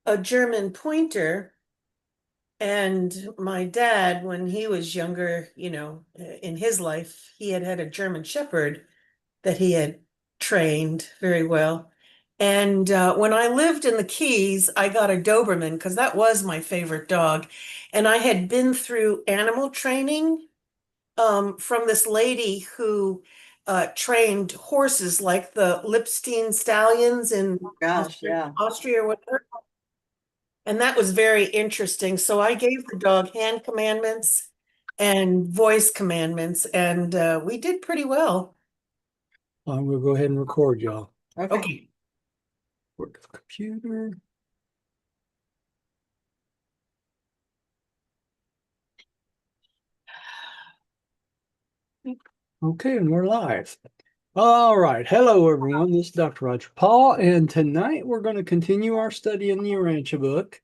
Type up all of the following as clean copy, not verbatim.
a German pointer, and my dad, when he was younger, in his life, he had had a German Shepherd that he had trained very well. And when I lived in the Keys, I got a Doberman because that was my favorite dog. And I had been through animal training from this lady who trained horses like the Lipstein stallions in Gosh, yeah. Austria or whatever. And that was very interesting. So I gave the dog hand commandments and voice commandments, and we did pretty well. I'm going to go ahead and record y'all. Okay. Okay. Work the computer. Okay, and we're live. All right. Hello, everyone. This is Dr. Roger Paul, and tonight we're going to continue our study in the Urantia book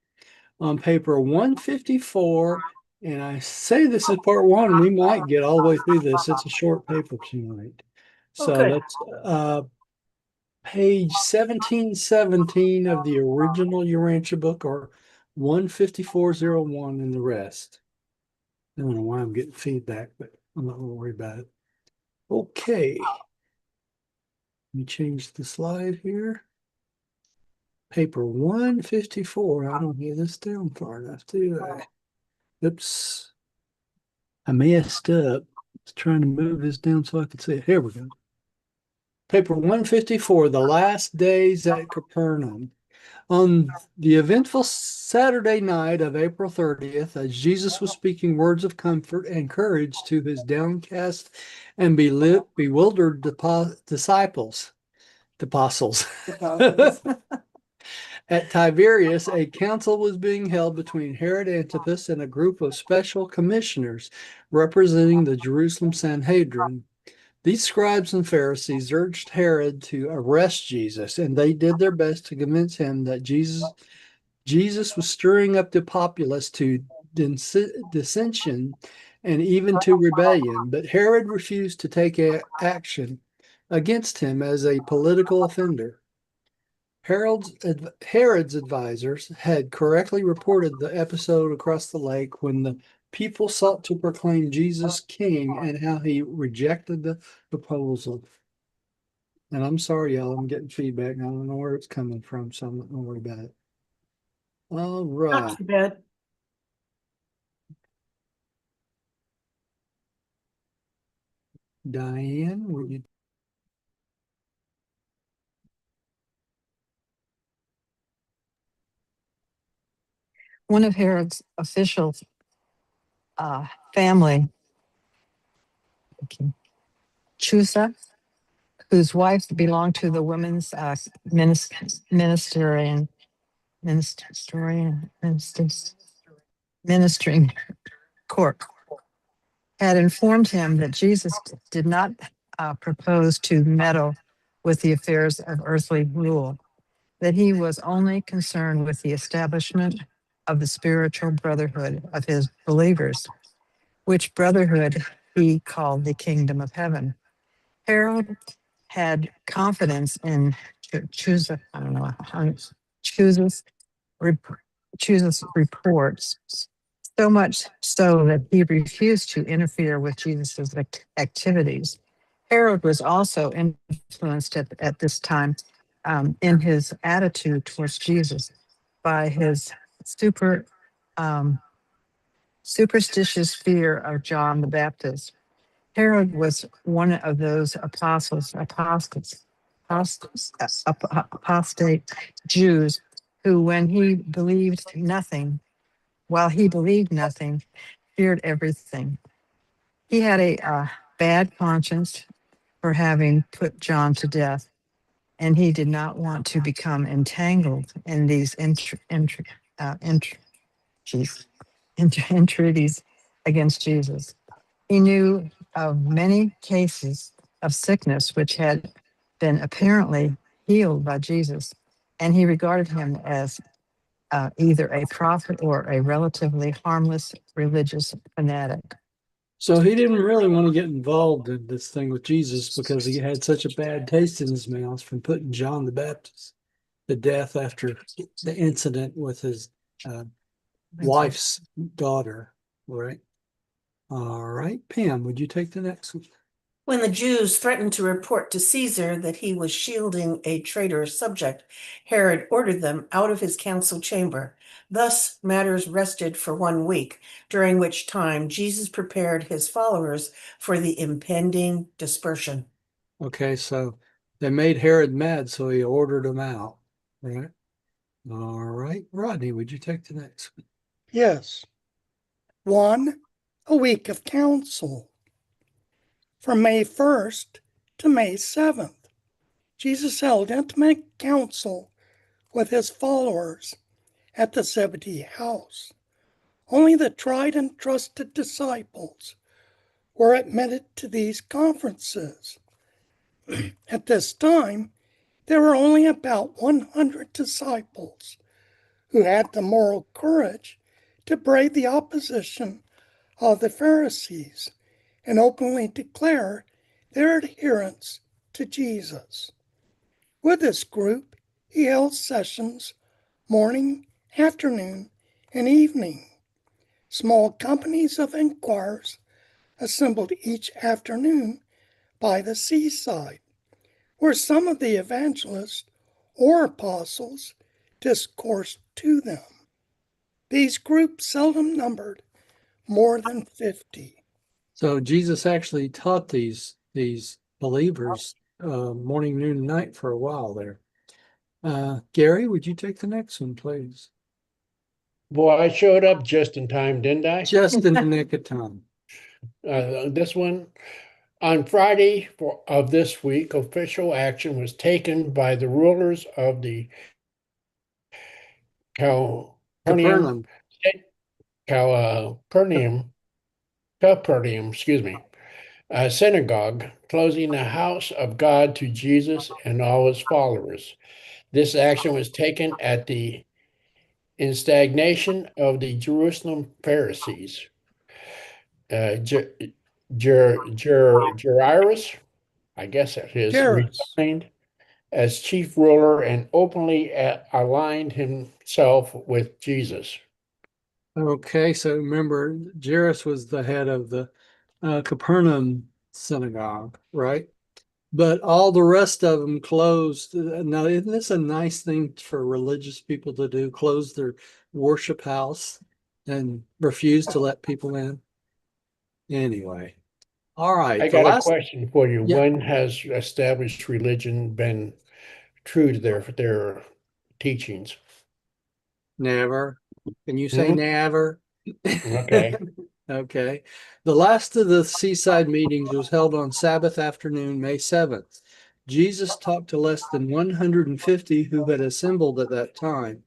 on paper 154. And I say this is part one. We might get all the way through this. It's a short paper tonight. So Okay. that's page 1717 of the original Urantia book, or 15401 in the rest. I don't know why I'm getting feedback, but I'm not going to worry about it. Okay. Let me change the slide here. Paper 154. I don't have this down far enough, do I? Oops. I messed up. I was trying to move this down so I could see it. Here we go. Paper 154, The Last Days at Capernaum. On the eventful Saturday night of April 30th, as Jesus was speaking words of comfort and courage to his downcast and bewildered disciples, the apostles. At Tiberias, a council was being held between Herod Antipas and a group of special commissioners representing the Jerusalem Sanhedrin. These scribes and Pharisees urged Herod to arrest Jesus, and they did their best to convince him that Jesus was stirring up the populace to dissension and even to rebellion. But Herod refused to take action against him as a political offender. Herod's advisors had correctly reported the episode across the lake when the people sought to proclaim Jesus king and how he rejected the proposal. And I'm sorry, y'all, I'm getting feedback. I don't know where it's coming from, so I'm not going to worry about it. All Not right. too bad. Diane, will you? One of Herod's official family, Chusa, whose wife belonged to the women's ministering court, had informed him that Jesus did not propose to meddle with the affairs of earthly rule, that he was only concerned with the establishment of the spiritual brotherhood of his believers, which brotherhood he called the kingdom of heaven. Herod had confidence in chooses chooses reports, so much so that he refused to interfere with Jesus' activities. Herod was also influenced at this time in his attitude towards Jesus by his um, superstitious fear of John the Baptist. Herod was one of those apostate Jews who, while he believed nothing, feared everything. He had a bad conscience for having put John to death, and he did not want to become entangled in these entreaties against Jesus. He knew of many cases of sickness which had been apparently healed by Jesus, and he regarded him as either a prophet or a relatively harmless religious fanatic. So he didn't really want to get involved in this thing with Jesus because he had such a bad taste in his mouth from putting John the Baptist the death after the incident with his wife's daughter, right? All right, Pam, would you take the next one? When the Jews threatened to report to Caesar that he was shielding a traitorous subject, Herod ordered them out of his council chamber. Thus, matters rested for 1 week, during which time Jesus prepared his followers for the impending dispersion. Okay, so they made Herod mad, so he ordered them out, right? All right, Rodney, would you take the next one? Yes. 1. A week of council. From May 1st to May 7th, Jesus held intimate counsel with his followers at the Zebedee house. Only the tried and trusted disciples were admitted to these conferences. At this time, there were only about 100 disciples who had the moral courage to brave the opposition of the Pharisees and openly declare their adherence to Jesus. With this group, he held sessions morning, afternoon, and evening. Small companies of inquirers assembled each afternoon by the seaside, where some of the evangelists or apostles discoursed to them. These groups seldom numbered more than 50. So Jesus actually taught these believers morning, noon, and night for a while there. Gary, would you take the next one, please? Boy, I showed up just in time, didn't I? Just in the nick of time. This one, on Friday of this week, official action was taken by the rulers of the Capernaum. Capernaum, excuse me, synagogue, closing the house of God to Jesus and all his followers. This action was taken at the instigation of the Jerusalem Pharisees. Jairus, I guess it is, Jairus. resigned as chief ruler and openly aligned himself with Jesus. Okay, so remember, Jairus was the head of the Capernaum synagogue, right? But all the rest of them closed. Now, isn't this a nice thing for religious people to do? Close their worship house and refuse to let people in? Anyway, all right. I The got a last, question for you. yeah, When has established religion been true to their teachings? never. Can you say Hmm? never? Okay. Okay. The last of the seaside meetings was held on Sabbath afternoon, May 7th. Jesus talked to less than 150 who had assembled at that time.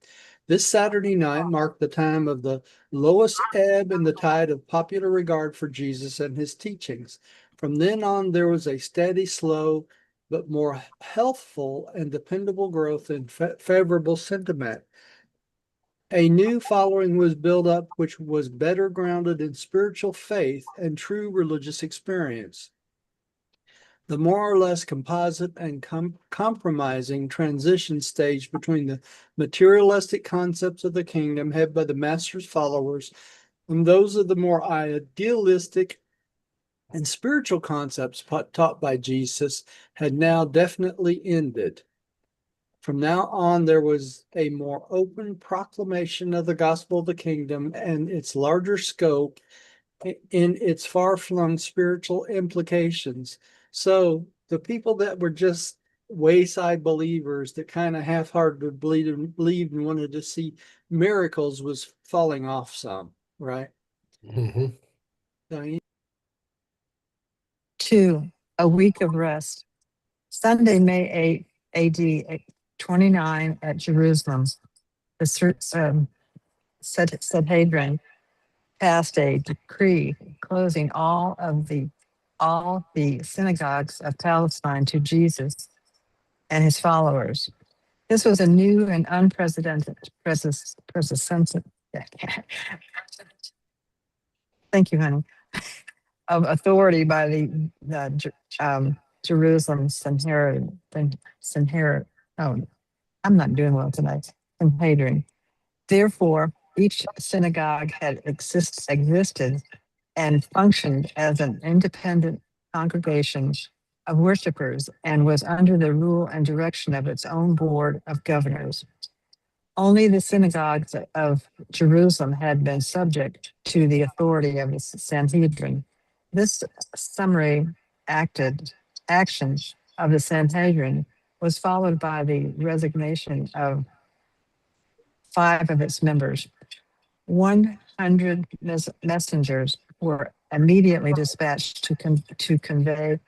This Saturday night marked the time of the lowest ebb in the tide of popular regard for Jesus and his teachings. From then on, there was a steady, slow, but more healthful and dependable growth in favorable sentiment. A new following was built up, which was better grounded in spiritual faith and true religious experience. The more or less composite and compromising transition stage between the materialistic concepts of the kingdom held by the master's followers and those of the more idealistic and spiritual concepts taught by Jesus had now definitely ended. From now on, there was a more open proclamation of the gospel of the kingdom and its larger scope in its far-flung spiritual implications. So the people that were just wayside believers that kind of half-hearted believed and wanted to see miracles was falling off some, right? Hmm. Diane? 2. A week of rest. Sunday, May 8, AD 29 at Jerusalem, the Sanhedrin passed a decree closing all the synagogues of Palestine to Jesus and his followers. This was a new and unprecedented thank you, honey, of authority by the Jerusalem Sanhedrin. Oh, I'm not doing well tonight. Sanhedrin. Therefore, each synagogue had existed and functioned as an independent congregation of worshipers and was under the rule and direction of its own board of governors. Only the synagogues of Jerusalem had been subject to the authority of the Sanhedrin. This summary action of the Sanhedrin was followed by the resignation of 5 of its members. 100 messengers were immediately dispatched to convey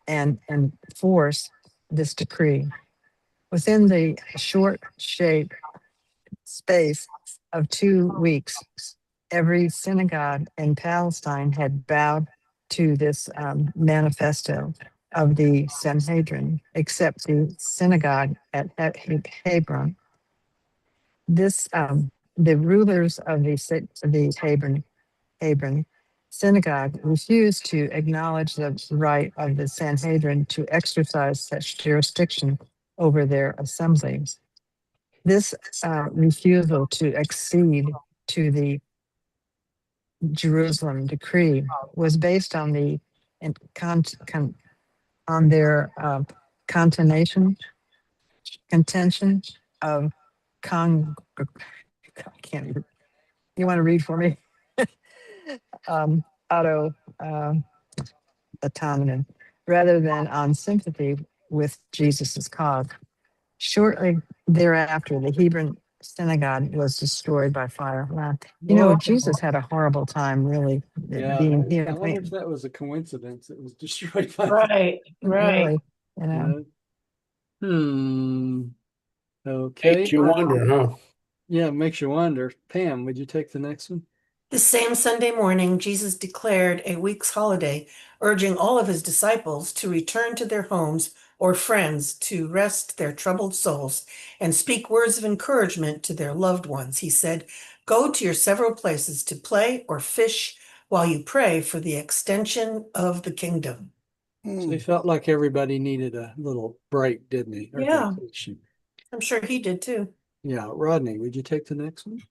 and enforce this decree. Within the short space of 2 weeks, every synagogue in Palestine had bowed to this manifesto of the Sanhedrin, except the synagogue at Hebron. The rulers of the Hebron synagogue refused to acknowledge the right of the Sanhedrin to exercise such jurisdiction over their assemblies. This refusal to accede to the Jerusalem decree was based on on their contention of I can't even. You want to read for me? Auto autonomy, rather than on sympathy with Jesus's cause. Shortly thereafter, the Hebron synagogue was destroyed by fire. Wow. You know, Well, Jesus had a horrible time, really, yeah, being I here. wonder if that was a coincidence. It was destroyed by Right, right. Really, you know. yeah. Hmm. Okay. Makes you wonder, huh? Yeah, it makes you wonder. Pam, would you take the next one? The same Sunday morning, Jesus declared a week's holiday, urging all of his disciples to return to their homes or friends to rest their troubled souls and speak words of encouragement to their loved ones. He said, "Go to your several places to play or fish while you pray for the extension of the kingdom." So he felt like everybody needed a little break, didn't he? Or Yeah, vacation. I'm sure he did too. Yeah, Rodney, would you take the next one?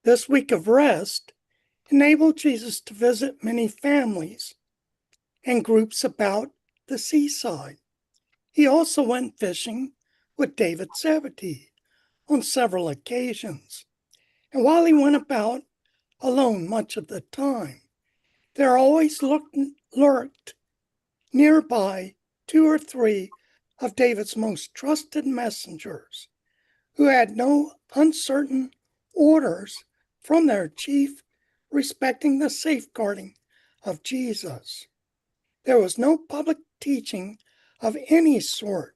This week of rest enabled Jesus to visit many families and groups about the seaside. He also went fishing with David Zebedee on several occasions. And while he went about alone much of the time, there always lurked nearby 2 or 3 of David's most trusted messengers who had no uncertain orders from their chief respecting the safeguarding of Jesus. There was no public teaching of any sort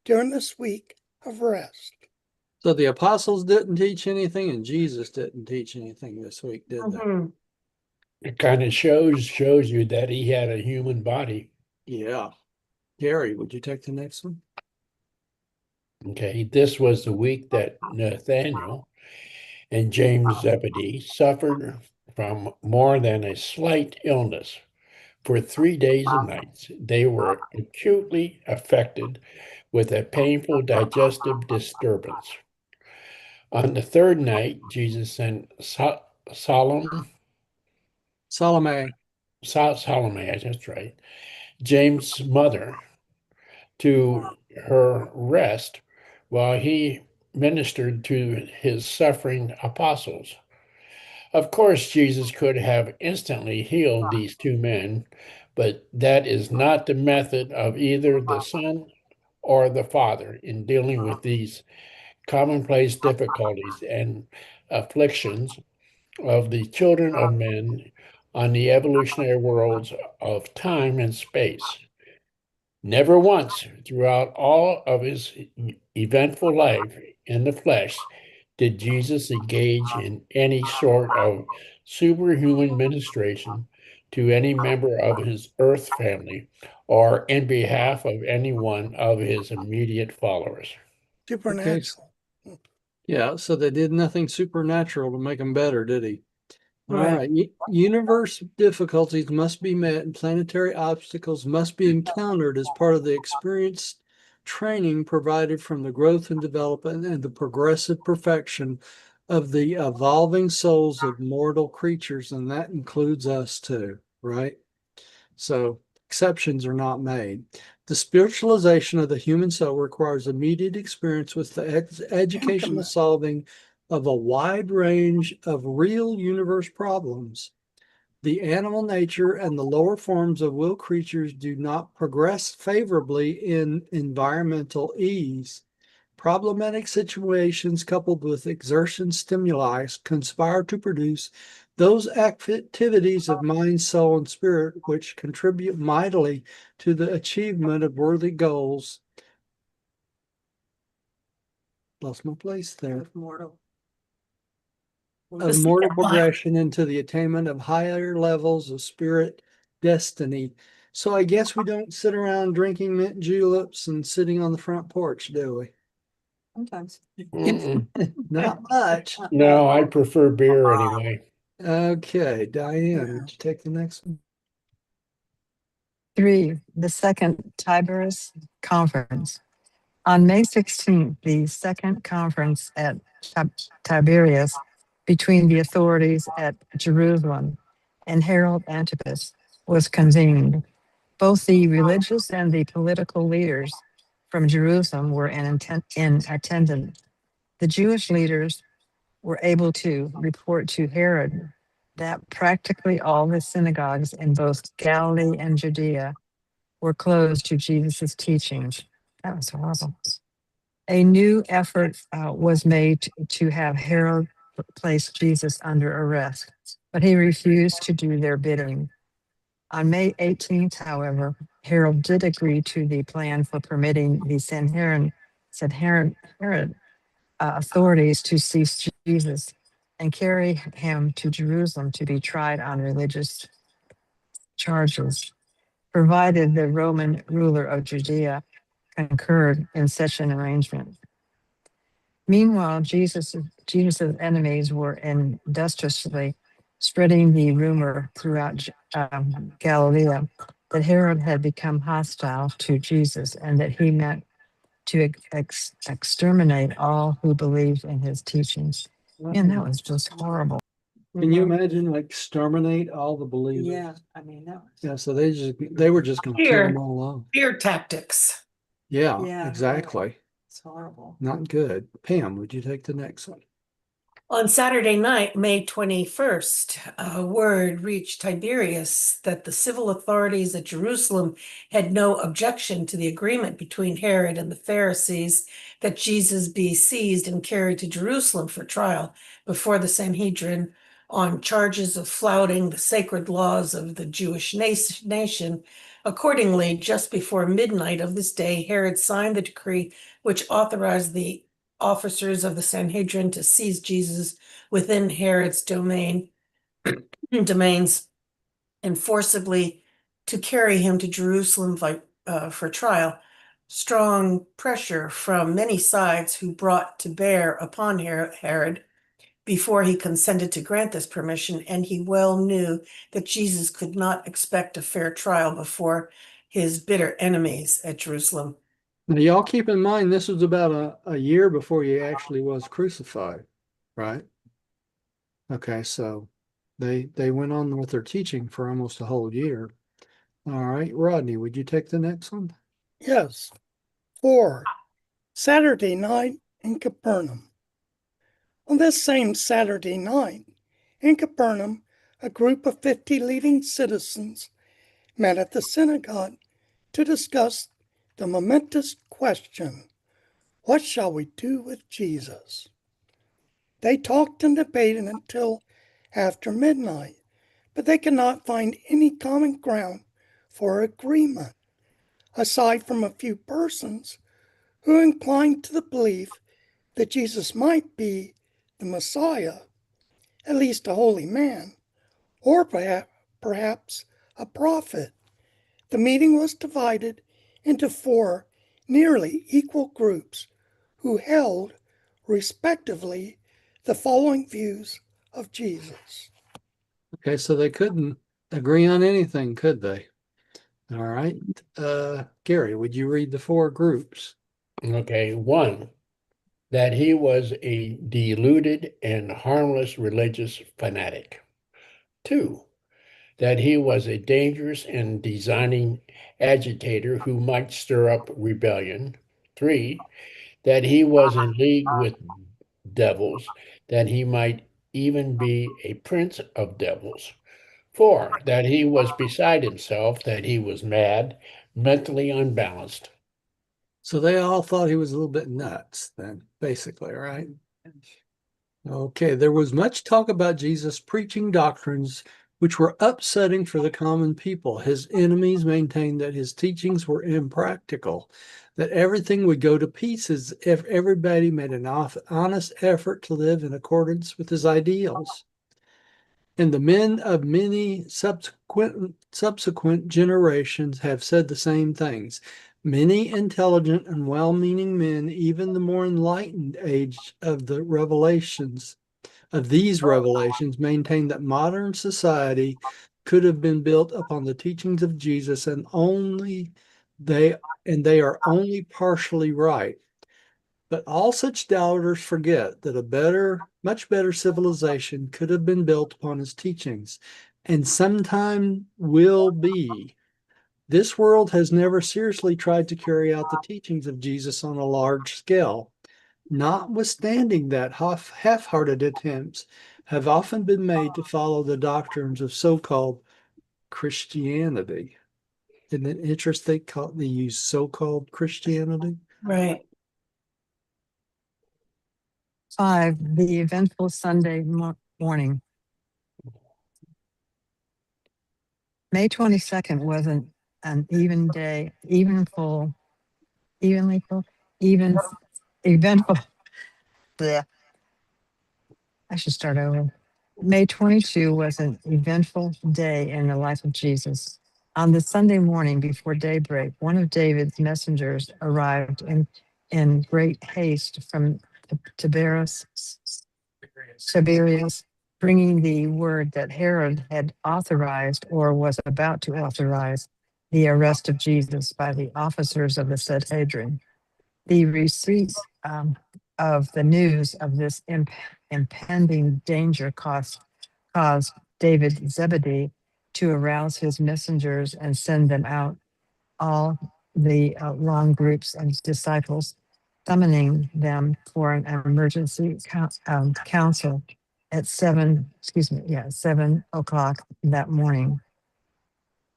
during this week of rest. So the apostles didn't teach anything and Jesus didn't teach anything this week, did they? Mhm. It kind of shows you that he had a human body. Yeah. Gary, would you take the next one? Okay, this was the week that Nathaniel and James Zebedee suffered from more than a slight illness. For 3 days and nights, they were acutely affected with a painful digestive disturbance. On the third night, Jesus sent Salome. Salome, that's right, James' mother, to her rest while he ministered to his suffering apostles. Of course, Jesus could have instantly healed these 2 men, but that is not the method of either the Son or the Father in dealing with these commonplace difficulties and afflictions of the children of men on the evolutionary worlds of time and space. Never once throughout all of his eventful life in the flesh did Jesus engage in any sort of superhuman ministration to any member of his earth family or in behalf of any one of his immediate followers. Okay. Supernatural. Yeah, so they did nothing supernatural to make them better, did he? All Right. right. Universe difficulties must be met and planetary obstacles must be encountered as part of the experience training provided from the growth and development and the progressive perfection of the evolving souls of mortal creatures, and that includes us too, right? So exceptions are not made. The spiritualization of the human soul requires immediate experience with the educational Intimate. solving of a wide range of real universe problems. The animal nature and the lower forms of will creatures do not progress favorably in environmental ease. Problematic situations coupled with exertion stimuli conspire to produce those activities of mind, soul, and spirit which contribute mightily to the achievement of worthy goals. Lost my place there. Mortal. Of mortal progression into the attainment of higher levels of spirit destiny. So I guess we don't sit around drinking mint juleps and sitting on the front porch, do we? Sometimes. Mm-mm. Not much. No, I prefer beer anyway. Okay, Diane, would you take the next one? 3. The Second Tiberius Conference. On May 16th, the second conference at Tiberias between the authorities at Jerusalem and Herod Antipas was convened. Both the religious and the political leaders from Jerusalem were in attendance. The Jewish leaders were able to report to Herod that practically all the synagogues in both Galilee and Judea were closed to Jesus' teachings. That was horrible. A new effort was made to have Herod place Jesus under arrest, but he refused to do their bidding. On May 18th, however, Herod did agree to the plan for permitting the Sanhedrin authorities to seize Jesus and carry him to Jerusalem to be tried on religious charges, provided the Roman ruler of Judea concurred in such an arrangement. Meanwhile, Jesus's enemies were industriously spreading the rumor throughout Galilee that Herod had become hostile to Jesus and that he meant to exterminate all who believed in his teachings. And that was just horrible. Can you imagine like exterminate all the believers? Yeah, I mean that was. Yeah, so they were just going to kill them all off. Fear tactics. Yeah, Yeah, exactly. It's horrible. Not good. Pam, would you take the next one? On Saturday night, May 21st, word reached Tiberius that the civil authorities at Jerusalem had no objection to the agreement between Herod and the Pharisees that Jesus be seized and carried to Jerusalem for trial before the Sanhedrin on charges of flouting the sacred laws of the Jewish nation. Accordingly, just before midnight of this day, Herod signed the decree which authorized the officers of the Sanhedrin to seize Jesus within Herod's domains and forcibly to carry him to Jerusalem for trial. Strong pressure from many sides who brought to bear upon Herod before he consented to grant this permission, and he well knew that Jesus could not expect a fair trial before his bitter enemies at Jerusalem. Now, y'all keep in mind, this was about a year before he actually was crucified, right? Okay, so they went on with their teaching for almost a whole year. All right, Rodney, would you take the next one? Yes. 4. Saturday night in Capernaum. On this same Saturday night in Capernaum, a group of 50 leading citizens met at the synagogue to discuss the momentous question, what shall we do with Jesus? They talked and debated until after midnight, but they could not find any common ground for agreement, aside from a few persons who inclined to the belief that Jesus might be the Messiah, at least a holy man, or perhaps a prophet. The meeting was divided into 4 nearly equal groups who held, respectively, the following views of Jesus. Okay, so they couldn't agree on anything, could they? All right. Gary, would you read the 4 groups? Okay, one, that he was a deluded and harmless religious fanatic. Two, that he was a dangerous and designing agitator who might stir up rebellion. Three, that he was in league with devils, that he might even be a prince of devils. Four, that he was beside himself, that he was mad, mentally unbalanced. So they all thought he was a little bit nuts then, basically, right? Okay, there was much talk about Jesus preaching doctrines which were upsetting for the common people. His enemies maintained that his teachings were impractical, that everything would go to pieces if everybody made an honest effort to live in accordance with his ideals. And the men of many subsequent generations have said the same things. Many intelligent and well-meaning men, even the more enlightened age of the revelations, of these revelations, maintain that modern society could have been built upon the teachings of Jesus, and they are only partially right. But all such doubters forget that much better civilization could have been built upon his teachings, and sometime will be. This world has never seriously tried to carry out the teachings of Jesus on a large scale. Notwithstanding that, half-hearted attempts have often been made to follow the doctrines of so-called Christianity. Isn't it interesting they use so-called Christianity? Right. 5, the eventful Sunday morning. May 22nd was an even day, evenly full, even eventful. Bleh. I should start over. May 22 was an eventful day in the life of Jesus. On the Sunday morning before daybreak, one of David's messengers arrived in great haste from Tiberias, bringing the word that Herod had authorized or was about to authorize the arrest of Jesus by the officers of the Sanhedrin. The receipt of the news of this impending danger caused David Zebedee to arouse his messengers and send them out, all the long groups of disciples, summoning them for an emergency council at 7 o'clock that morning.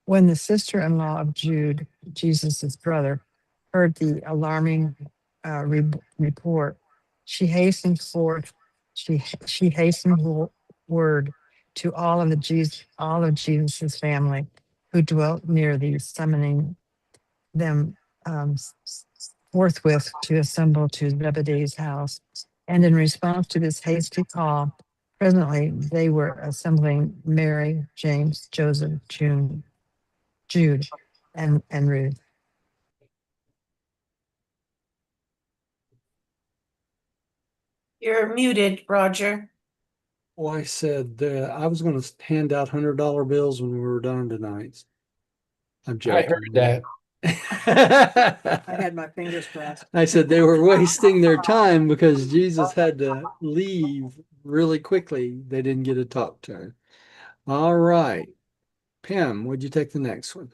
When the sister-in-law of Jude, Jesus's brother, heard the alarming report, she hastened forth. She hastened word to all of Jesus's family who dwelt near the summoning them forthwith to assemble to Zebedee's house. And in response to this hasty call, presently they were assembling Mary, James, Joseph, Jude, and Ruth. You're muted, Roger. Well, I said I was going to hand out $100 bills when we were done tonight. I'm I joking. heard that. I had my fingers crossed. I said they were wasting their time because Jesus had to leave really quickly. They didn't get a talk time. All right. Pam, would you take the next one?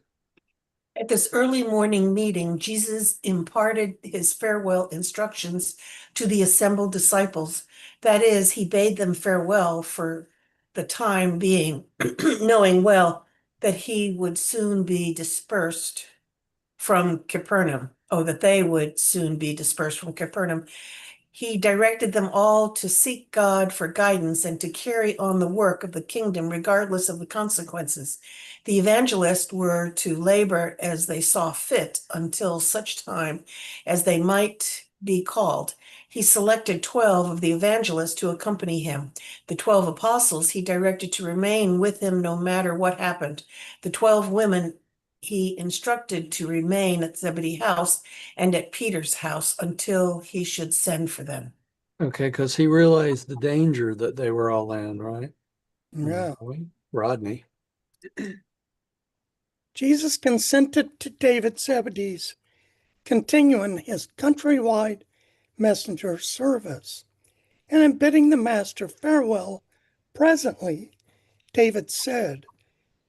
At this early morning meeting, Jesus imparted his farewell instructions to the assembled disciples. That is, he bade them farewell for the time being, knowing well that he would soon be dispersed from Capernaum. Oh, that they would soon be dispersed from Capernaum. He directed them all to seek God for guidance and to carry on the work of the kingdom regardless of the consequences. The evangelists were to labor as they saw fit until such time as they might be called. He selected 12 of the evangelists to accompany him. The 12 apostles he directed to remain with him no matter what happened. The 12 women he instructed to remain at Zebedee's house and at Peter's house until he should send for them. Okay, because he realized the danger that they were all in, right? Yeah. Rodney. Jesus consented to David Zebedee's continuing his countrywide messenger service. And in bidding the master farewell presently, David said,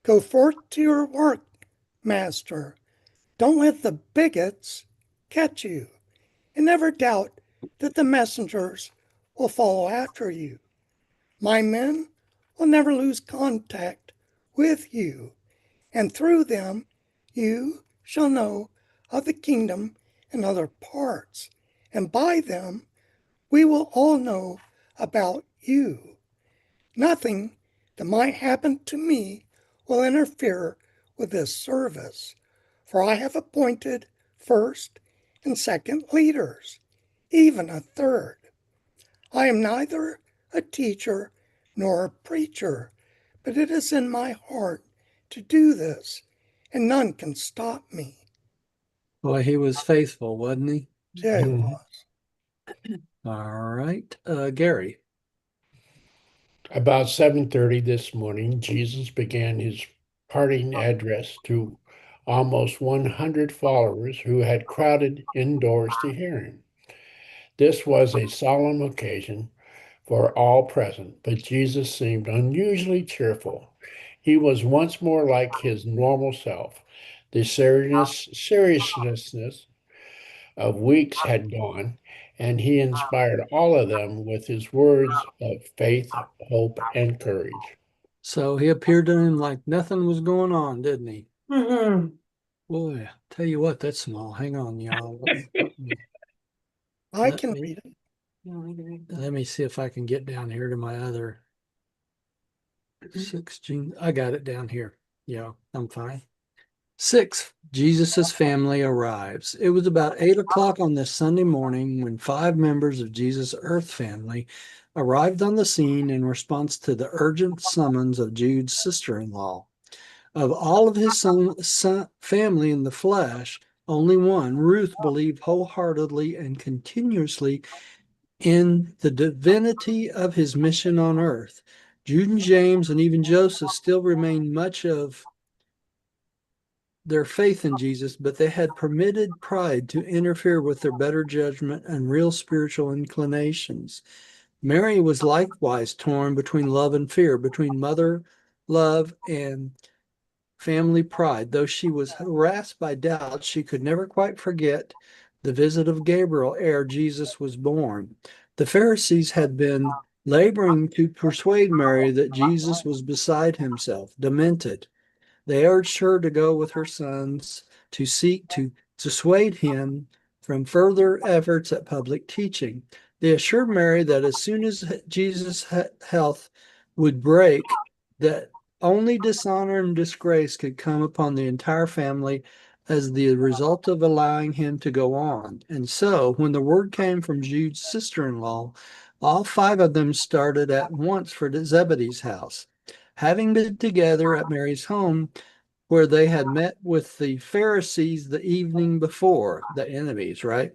"Go forth to your work, master. Don't let the bigots catch you, and never doubt that the messengers will follow after you. My men will never lose contact with you, and through them you shall know of the kingdom in other parts, and by them we will all know about you. Nothing that might happen to me will interfere with this service, for I have appointed first and second leaders, even a third. I am neither a teacher nor a preacher, but it is in my heart to do this, and none can stop me." Boy, he was faithful, wasn't he? Yeah, it was. All right. Gary. About 7:30 this morning, Jesus began his parting address to almost 100 followers who had crowded indoors to hear him. This was a solemn occasion for all present, but Jesus seemed unusually cheerful. He was once more like his normal self. The seriousness of weeks had gone, and he inspired all of them with his words of faith, hope, and courage. So he appeared to him like nothing was going on, didn't he? Mhm. Boy, tell you what, that's small. Hang on, y'all. I Let can me, read it. let me see if I can get down here to my other 16. I got it down here. Yeah, I'm fine. 6. Jesus' family arrives. It was about 8 o'clock on this Sunday morning when 5 members of Jesus' earth family arrived on the scene in response to the urgent summons of Jude's sister-in-law. Of all of his family in the flesh, only one, Ruth, believed wholeheartedly and continuously in the divinity of his mission on earth. Jude and James and even Joseph still remained much of their faith in Jesus, but they had permitted pride to interfere with their better judgment and real spiritual inclinations. Mary was likewise torn between love and fear, between mother love and family pride. Though she was harassed by doubts, she could never quite forget the visit of Gabriel ere Jesus was born. The Pharisees had been laboring to persuade Mary that Jesus was beside himself, demented. They urged her to go with her sons to seek to dissuade him from further efforts at public teaching. They assured Mary that as soon as Jesus' health would break, that only dishonor and disgrace could come upon the entire family as the result of allowing him to go on. And so, when the word came from Jude's sister-in-law, all 5 of them started at once for Zebedee's house. Having been together at Mary's home, where they had met with the Pharisees the evening before, the enemies, right?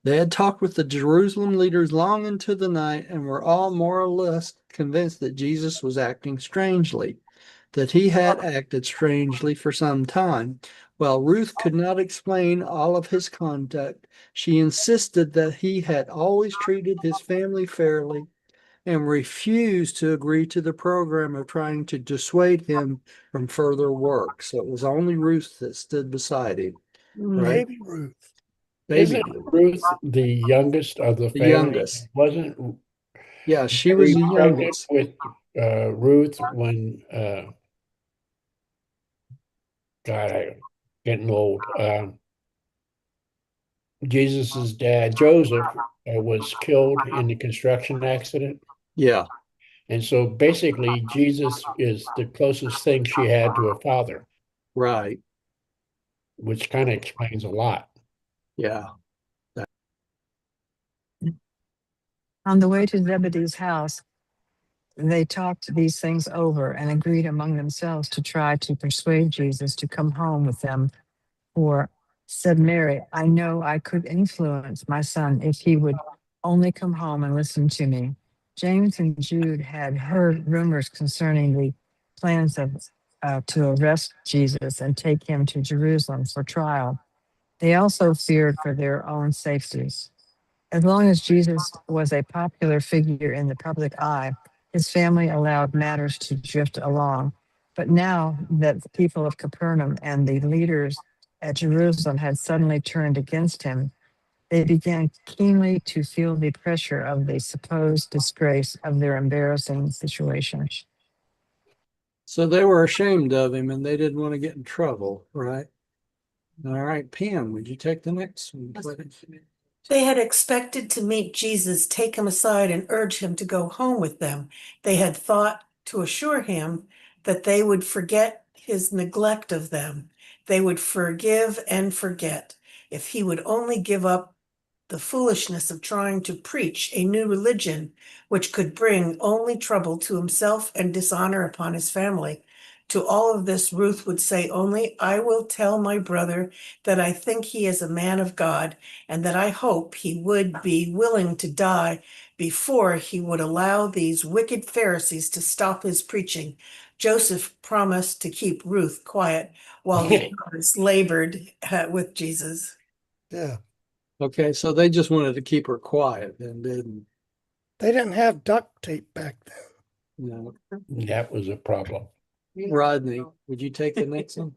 They had talked with the Jerusalem leaders long into the night and were all more or less convinced that Jesus was acting strangely, that he had acted strangely for some time. While Ruth could not explain all of his conduct, she insisted that he had always treated his family fairly and refused to agree to the program of trying to dissuade him from further work. So it was only Ruth that stood beside him, right? Baby Ruth. Baby Isn't Ruth, Ruth the youngest of the the family? youngest. Wasn't Yeah, she was Mary the pregnant youngest. with Ruth when God, I'm getting old. Jesus's dad, Joseph, was killed in the construction accident. Yeah, And so basically, Jesus is the closest thing she had to a father, right. which kind of explains a lot. Yeah. On the way to Zebedee's house, they talked these things over and agreed among themselves to try to persuade Jesus to come home with them. For, said Mary, I know I could influence my son if he would only come home and listen to me. James and Jude had heard rumors concerning the plans of to arrest Jesus and take him to Jerusalem for trial. They also feared for their own safeties. As long as Jesus was a popular figure in the public eye, his family allowed matters to drift along. But now that the people of Capernaum and the leaders at Jerusalem had suddenly turned against him, they began keenly to feel the pressure of the supposed disgrace of their embarrassing situation. So they were ashamed of him and they didn't want to get in trouble, right? All right, Pam, would you take the next one, please? They had expected to meet Jesus, take him aside, and urge him to go home with them. They had thought to assure him that they would forget his neglect of them. They would forgive and forget if he would only give up the foolishness of trying to preach a new religion which could bring only trouble to himself and dishonor upon his family. To all of this, Ruth would say only, I will tell my brother that I think he is a man of God, and that I hope he would be willing to die before he would allow these wicked Pharisees to stop his preaching. Joseph promised to keep Ruth quiet while his brothers labored with Jesus. Yeah. Okay, so they just wanted to keep her quiet and didn't, They didn't have duct tape back then. you know. That was a problem. Rodney, would you take the next one?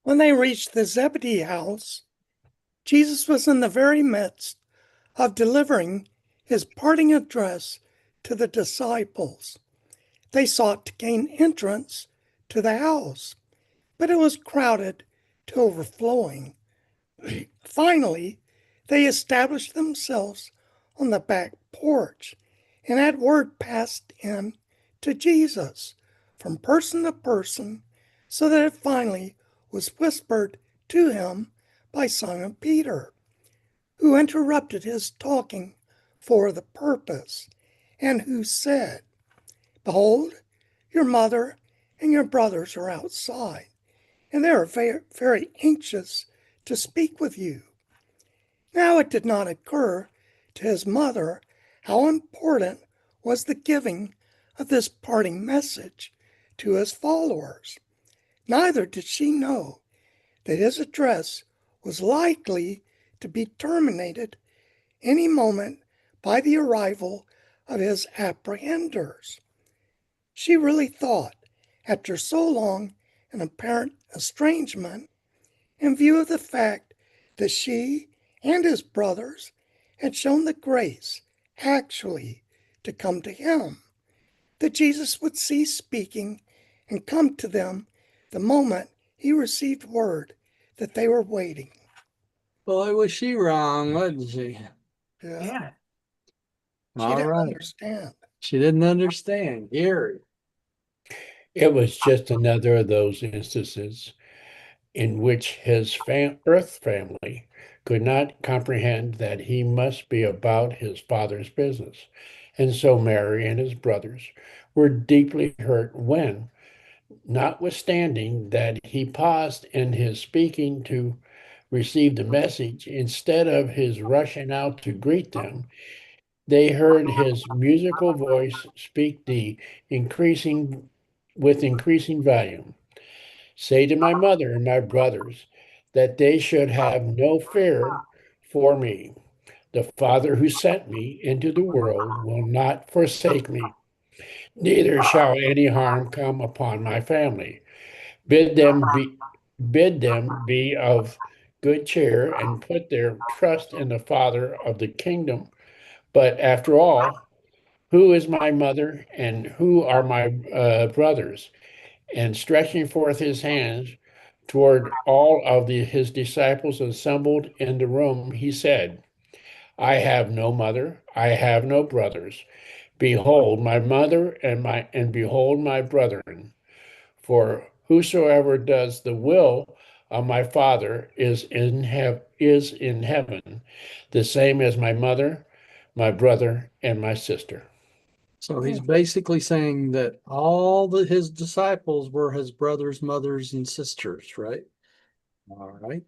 When they reached the Zebedee house, Jesus was in the very midst of delivering his parting address to the disciples. They sought to gain entrance to the house, but it was crowded to overflowing. Finally, they established themselves on the back porch and had word passed in to Jesus from person to person, so that it finally was whispered to him by Simon Peter, who interrupted his talking for the purpose, and who said, Behold, your mother and your brothers are outside, and they are very, very anxious to speak with you. Now it did not occur to his mother how important was the giving of this parting message to his followers. Neither did she know that his address was likely to be terminated any moment by the arrival of his apprehenders. She really thought, after so long an apparent estrangement, in view of the fact that she and his brothers had shown the grace actually to come to him, that Jesus would cease speaking and come to them the moment he received word that they were waiting. Boy, was she wrong, wasn't she? Yeah. She All didn't right. understand. She didn't understand. Gary. It was just another of those instances in which his earth family could not comprehend that he must be about his father's business. And so Mary and his brothers were deeply hurt when, notwithstanding that he paused in his speaking to receive the message, instead of his rushing out to greet them, they heard his musical voice speak the increasing with increasing volume. Say to my mother and my brothers that they should have no fear for me. The Father who sent me into the world will not forsake me, neither shall any harm come upon my family. Bid them be bid them be of good cheer and put their trust in the Father of the kingdom. But after all, who is my mother and who are my brothers? And stretching forth his hands toward all of his disciples assembled in the room, he said, I have no mother, I have no brothers. Behold my mother and behold my brethren. For whosoever does the will of my Father is in heaven, the same as my mother, my brother, and my sister. So he's basically saying that his disciples were his brothers, mothers, and sisters, right? All right.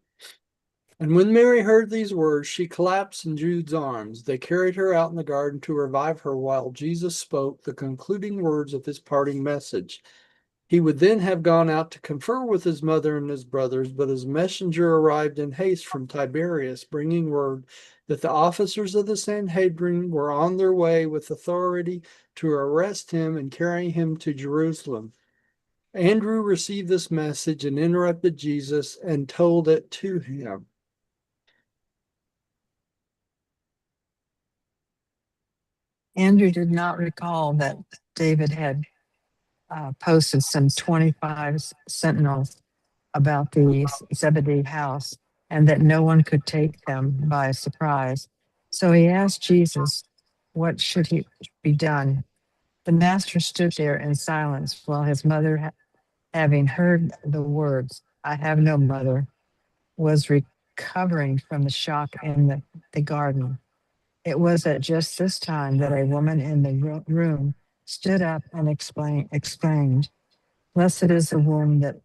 And when Mary heard these words, she collapsed in Jude's arms. They carried her out in the garden to revive her while Jesus spoke the concluding words of his parting message. He would then have gone out to confer with his mother and his brothers, but his messenger arrived in haste from Tiberias, bringing word that the officers of the Sanhedrin were on their way with authority to arrest him and carry him to Jerusalem. Andrew received this message and interrupted Jesus and told it to him. Andrew did not recall that David had posted some 25 sentinels about the Zebedee house and that no one could take them by surprise. So he asked Jesus, what should he be done? The master stood there in silence while his mother, having heard the words, I have no mother, was recovering from the shock in the garden. It was at just this time that a woman in the room stood up and exclaimed, Blessed is the womb that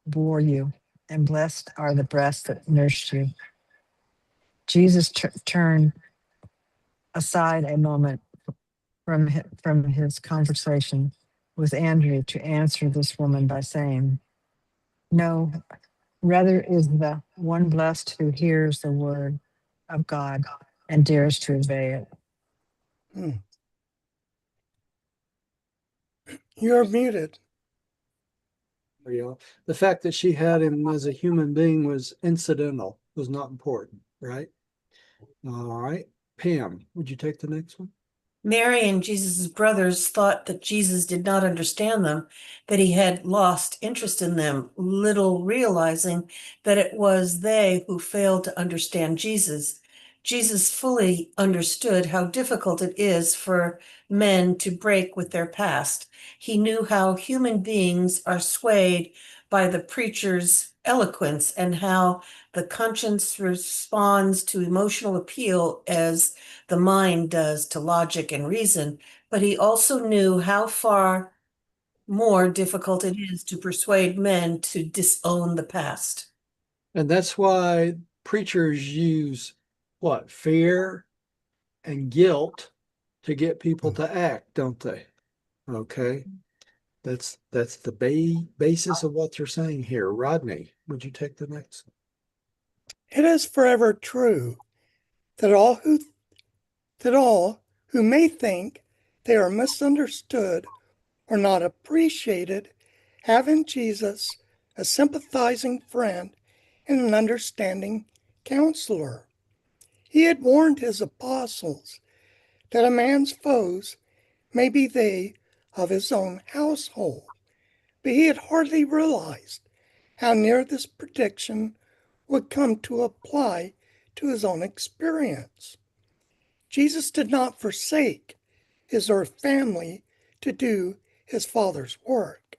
bore you, and blessed are the breasts that nursed you. Jesus turned aside a moment from his conversation with Andrew to answer this woman by saying, No, rather is the one blessed who hears the word of God and dares to obey it. Hmm. You're muted. The fact that she had him as a human being was incidental, was not important, right? All right. Pam, would you take the next one? Mary and Jesus' brothers thought that Jesus did not understand them, that he had lost interest in them, little realizing that it was they who failed to understand Jesus. Jesus fully understood how difficult it is for men to break with their past. He knew how human beings are swayed by the preacher's eloquence and how the conscience responds to emotional appeal as the mind does to logic and reason, but he also knew how far more difficult it is to persuade men to disown the past. And that's why preachers use what? Fear and guilt to get people to act, don't they? Okay. That's the basis of what they're saying here. Rodney, would you take the next? It is forever true that all who may think they are misunderstood or not appreciated have in Jesus a sympathizing friend and an understanding counselor. He had warned his apostles that a man's foes may be they of his own household, but he had hardly realized how near this prediction would come to apply to his own experience. Jesus did not forsake his earth family to do his Father's work.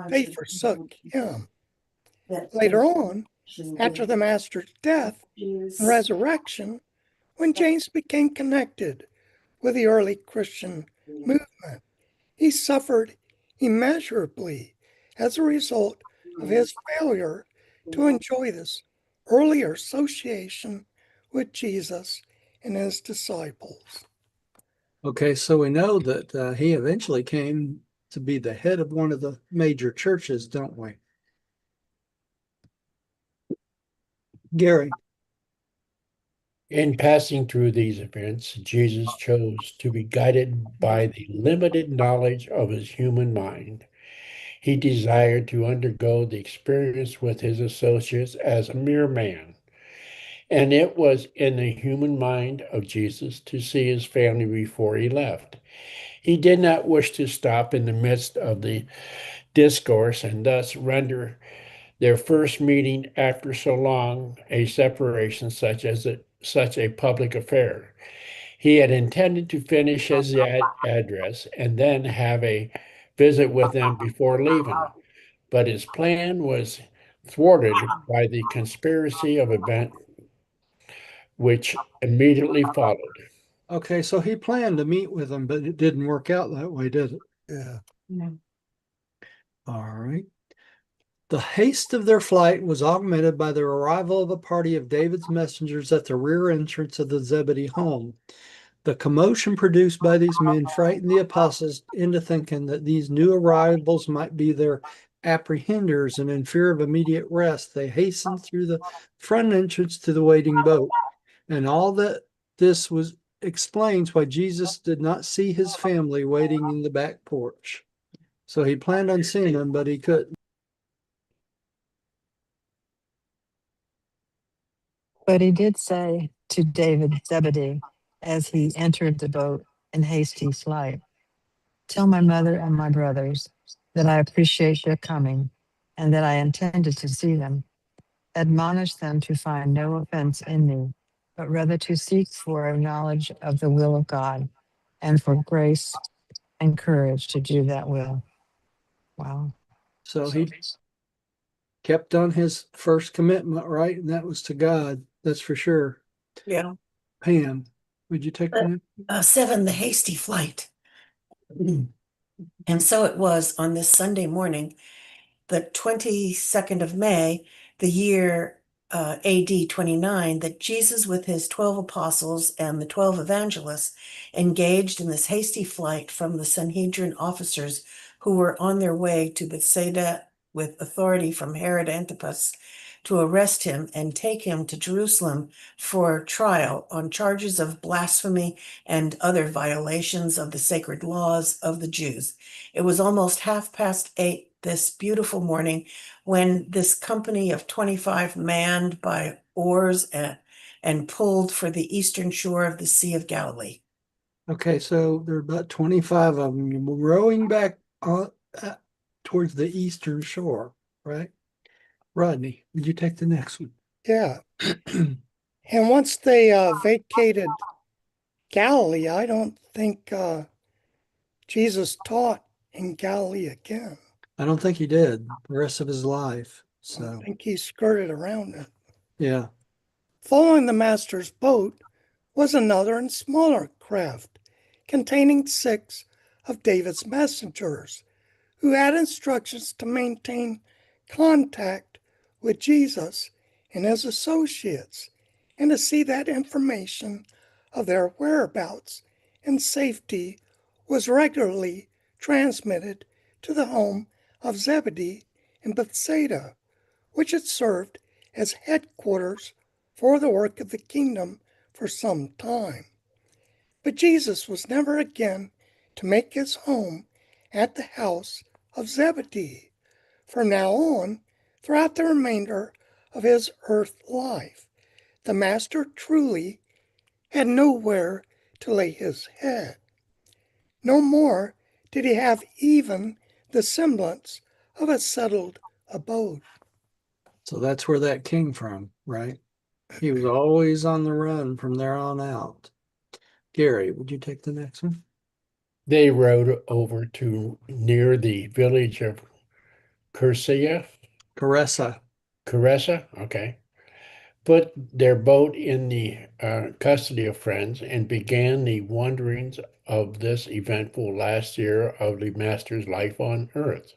They forsook him. Later on, after the Master's death and resurrection, when James became connected with the early Christian movement, he suffered immeasurably as a result of his failure to enjoy this earlier association with Jesus and his disciples. Okay, so we know that he eventually came to be the head of one of the major churches, don't we? Gary. In passing through these events, Jesus chose to be guided by the limited knowledge of his human mind. He desired to undergo the experience with his associates as a mere man. And it was in the human mind of Jesus to see his family before he left. He did not wish to stop in the midst of the discourse and thus render their first meeting after so long a separation such a public affair. He had intended to finish his address and then have a visit with them before leaving, but his plan was thwarted by the conspiracy of events which immediately followed. Okay, so he planned to meet with them, but it didn't work out that way, did it? Yeah. All right. The haste of their flight was augmented by the arrival of a party of David's messengers at the rear entrance of the Zebedee home. The commotion produced by these men frightened the apostles into thinking that these new arrivals might be their apprehenders, and in fear of immediate rest, they hastened through the front entrance to the waiting boat. And all that this was explains why Jesus did not see his family waiting in the back porch. So he planned on seeing them, but he couldn't. But he did say to David Zebedee as he entered the boat in hasty flight, "Tell my mother and my brothers that I appreciate their coming and that I intended to see them. Admonish them to find no offense in me, but rather to seek for a knowledge of the will of God and for grace and courage to do that will." Wow. So he kept on his first commitment, right? And that was to God. That's for sure. Yeah. Pam, would you take the next? 7, the hasty flight. And so it was on this Sunday morning, the 22nd of May, the year AD 29, that Jesus with his 12 apostles and the 12 evangelists engaged in this hasty flight from the Sanhedrin officers who were on their way to Bethsaida with authority from Herod Antipas to arrest him and take him to Jerusalem for trial on charges of blasphemy and other violations of the sacred laws of the Jews. It was almost 8:30 this beautiful morning when this company of 25 manned by oars and pulled for the eastern shore of the Sea of Galilee. Okay, so there are about 25 of them rowing back towards the eastern shore, right? Rodney, would you take the next one? Yeah. And once they vacated Galilee, I don't think Jesus taught in Galilee again. I don't think he did the rest of his life. I So, think he skirted around it. yeah. Following the master's boat was another and smaller craft containing 6 of David's messengers who had instructions to maintain contact with Jesus and his associates and to see that information of their whereabouts and safety was regularly transmitted to the home of Zebedee in Bethsaida, which had served as headquarters for the work of the kingdom for some time. But Jesus was never again to make his home at the house of Zebedee. From now on, throughout the remainder of his earth life, the Master truly had nowhere to lay his head. No more did he have even the semblance of a settled abode. So that's where that came from, right? He was always on the run from there on out. Gary, would you take the next one? They rowed over to near the village of Cursia, Caressa. Caressa, okay. Put their boat in the custody of friends and began the wanderings of this eventful last year of the master's life on earth.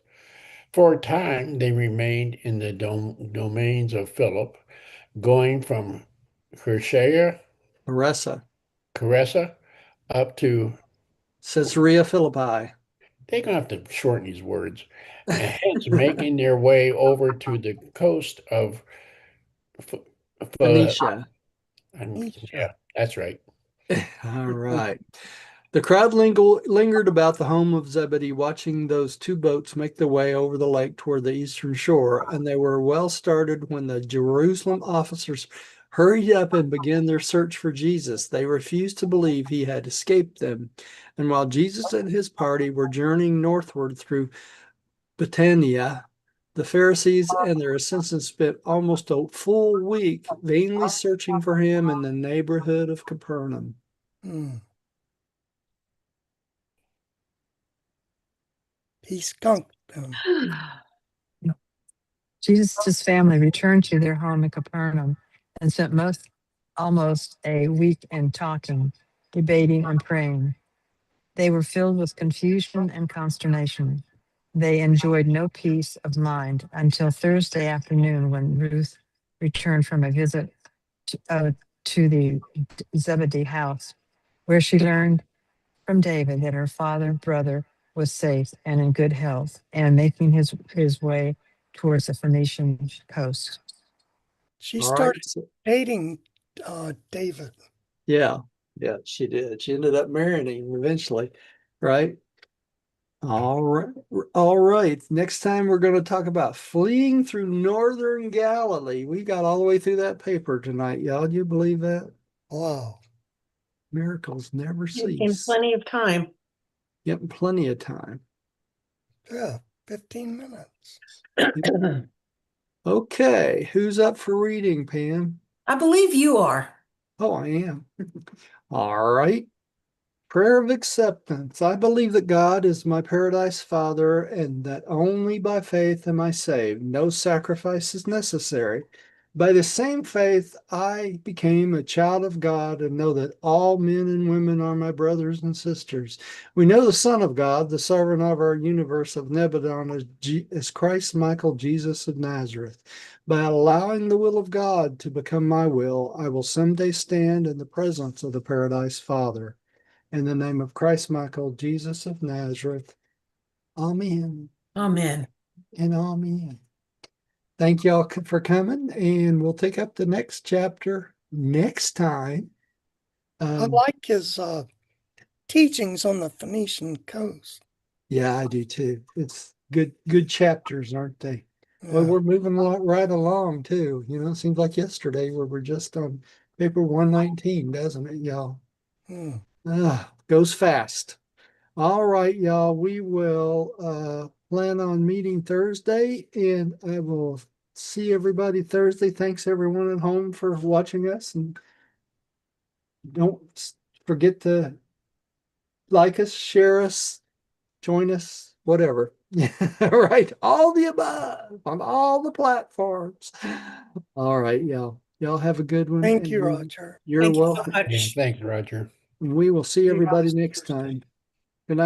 For a time, they remained in the domains of Philip, going from Kershea, Caressa. Caressa, up to, Caesarea Philippi. they're going to have to shorten these words, and hence making their way over to the coast of, Phoenicia. yeah, that's right. All right. The crowd lingered about the home of Zebedee, watching those 2 boats make their way over the lake toward the eastern shore, and they were well started when the Jerusalem officers hurried up and began their search for Jesus. They refused to believe he had escaped them, and while Jesus and his party were journeying northward through Bithynia, the Pharisees and their assistants spent almost a full week vainly searching for him in the neighborhood of Capernaum. He skunked them. Jesus' family returned to their home in Capernaum and spent almost a week in talking, debating, and praying. They were filled with confusion and consternation. They enjoyed no peace of mind until Thursday afternoon when Ruth returned from a visit to the Zebedee house where she learned from David that her father and brother was safe and in good health, and making his way towards the Phoenician coast. She All started right. So, dating David. yeah, yeah, she did. She ended up marrying him eventually, right? All right. All right. Next time we're going to talk about fleeing through northern Galilee. We got all the way through that paper tonight, y'all. Do you believe that? Wow. Miracles never In cease. plenty of time. Yep, plenty of time. Yeah, 15 minutes. Okay, who's up for reading, Pam? I believe you are. Oh, I am. All right. Prayer of acceptance. I believe that God is my paradise Father and that only by faith am I saved. No sacrifice is necessary. By the same faith, I became a child of God and know that all men and women are my brothers and sisters. We know the Son of God, the sovereign of our universe of Nebadon, as Christ Michael Jesus of Nazareth. By allowing the will of God to become my will, I will someday stand in the presence of the paradise Father. In the name of Christ Michael, Jesus of Nazareth. Amen Amen. and amen. Thank y'all for coming, and we'll take up the next chapter next time. I like his teachings on the Phoenician coast. Yeah, I do too. It's good chapters, aren't they? Well, Yeah. we're moving right along too. It seems like yesterday we were just on paper 119, doesn't it, y'all? Hmm. Goes fast. All right, y'all. We will plan on meeting Thursday, and I will see everybody Thursday. Thanks everyone at home for watching us, and don't forget to like us, share us, join us, whatever. All right, all the above on all the platforms. All right, y'all. Y'all have a good one, Thank you, and Roger. you're Thank you so welcome. Yeah, much. thanks, Roger. We will see everybody next time.